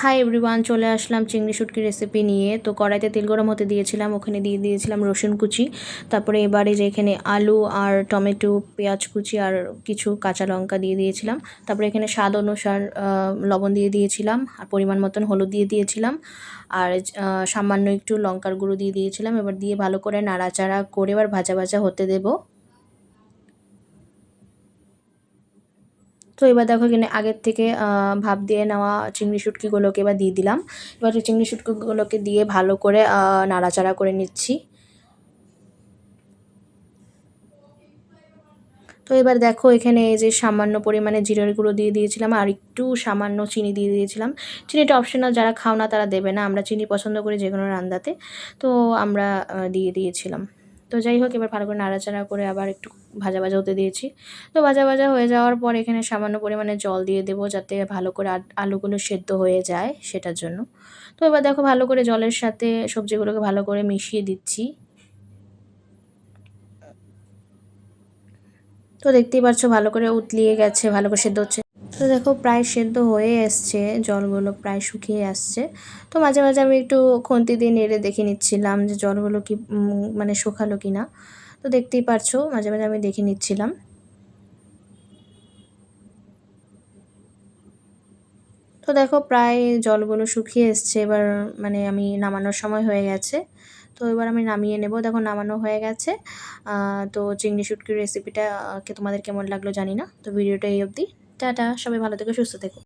Hi everyone, চলে আসলাম চিংড়ি শুটকি রেসিপি নিয়ে। তো কড়াইতে তেল গরম হতে দিয়েছিলাম, ওখানে দিয়ে দিয়েছিলাম রসুন কুচি। তারপরে এবারে যে এখানে আলু আর টমেটো, পেঁয়াজ কুচি আর কিছু কাঁচা লঙ্কা দিয়ে দিয়েছিলাম। তারপরে এখানে স্বাদ অনুসার লবণ দিয়ে দিয়েছিলাম, আর পরিমাণ মতন হলুদ দিয়ে দিয়েছিলাম, আর সামান্য একটু লঙ্কার গুঁড়ো দিয়ে দিয়েছিলাম। এবার দিয়ে ভালো করে নাড়াচাড়া করে এবার ভাজা ভাজা হতে দেবো। তো এবার দেখো এখানে আগের থেকে ভাপ দিয়ে নেওয়া চিংড়ি শুটকিগুলোকে এবার দিয়ে দিলাম। এবার চিংড়ি শুটকিগুলোকে দিয়ে ভালো করে নাড়াচাড়া করে নিচ্ছি। তো এবার দেখো এখানে এই যে সামান্য পরিমাণে জিরার গুঁড়ো দিয়ে দিয়েছিলাম, আর একটু সামান্য চিনি দিয়ে দিয়েছিলাম। চিনিটা অপশনাল, যারা খাও না তারা দেবে না, আমরা চিনি পছন্দ করি যে কোনো রান্নাতে, তো আমরা দিয়ে দিয়েছিলাম। তো যাই হোক, এবার ভালো করে নাড়াচাড়া করে আবার একটু ভাজা ভাজা হতে দিয়েছি। তো ভাজা ভাজা হয়ে যাওয়ার পর এখানে সামান্য পরিমাণে জল দিয়ে দেবো, যাতে ভালো করে আলুগুলো সেদ্ধ হয়ে যায় সেটার জন্য। তো এবার দেখো ভালো করে জলের সাথে সবজিগুলোকে ভালো করে মিশিয়ে দিচ্ছি। তো দেখতেই পাচ্ছ ভালো করে উতলিয়ে গেছে, ভালো করে সেদ্ধ হচ্ছে। তো দেখো প্রায় সেদ্ধ হয়ে এসছে, জলগুলো প্রায় শুকিয়ে আসছে। তো মাঝে মাঝে আমি একটু খুন্তি দিয়ে নেড়ে দেখে নিচ্ছিলাম যে জলগুলো কি মানে শুকালো কি না। তো দেখতেই পারছো মাঝে মাঝে আমি দেখে নিচ্ছিলাম। তো দেখো প্রায় জলগুলো শুকিয়ে এসছে, এবার মানে আমি নামানোর সময় হয়ে গেছে। তো এবার আমি নামিয়ে নেব। দেখো নামানো হয়ে গেছে। তো চিংড়ি শুটকির রেসিপিটা তোমাদের কেমন লাগলো জানি না। তো ভিডিওটা এই অবধি। টাটা, সবাই ভালো থেকো, সুস্থ থেকো।